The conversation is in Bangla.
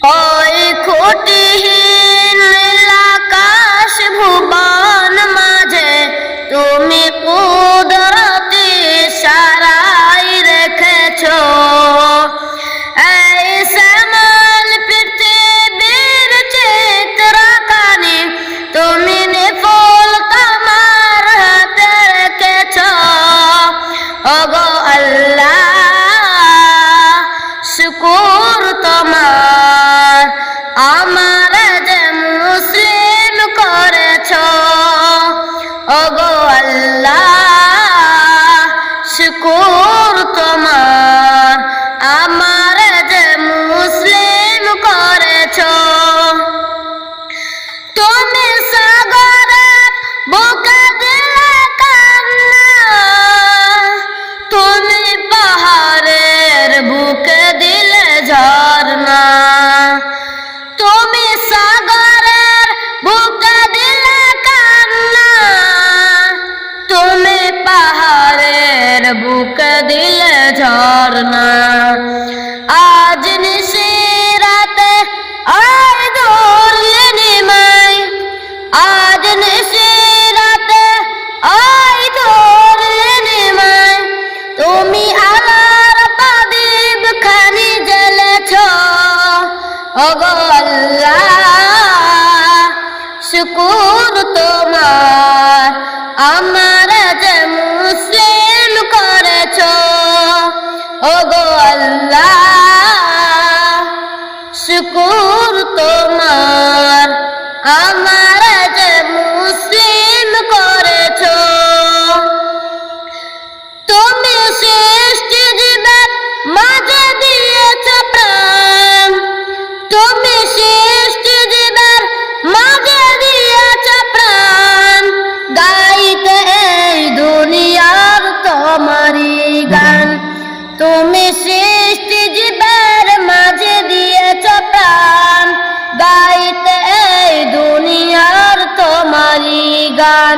ওই খুঁটিহীন আকাশ ভুবন মাঝে তুমি কুদরতি সারাই রেখেছো। এই শ্যামল পৃথিবীর চিত্রখানি তুমি নিপুণ তোমার হাতে রেখেছো। ওগো আল্লাহ শুকুর তোমার, আমার যে মুসলিম করেছো। ওগো আল্লাহ শুকুর তোমার, আমার যে মুসলিম করেছো। তুমি সাগরের বুকে দিলে কান্না, তুমি পাহাড়ের বুকে দিলে ঝরনা। তুমি সাগরের বুকে দিলে কান্না, তুমি পাহাড়ের বুকে দিলে ঝরনা। আজ নিশিরাতে আয় ধরলে নিমাই, আজ নিশিরাতে আয় ধরলে নিমাই। তুমি আলার প্রদীপ খানি জ্বেলেছো। ওগো আল্লাহ শুকুর তোমার, আমার যে মুসলিম করেছো। ওগো আল্লাহ শুকুর তোমার, আমার যে মুসলিম করেছো। তুমি সৃষ্টি জীবের মাঝে দিয়েছো প্রাণ, তুমি সৃষ্টি জীবের মাঝে দিয়েছো প্রাণ। গাইতে এই দুনিয়ার তোমারই গান, তুমি সৃষ্টি জীবের মাঝে দিয়েছো প্রাণ। গাইতে এই দুনিয়ার তোমারই গান।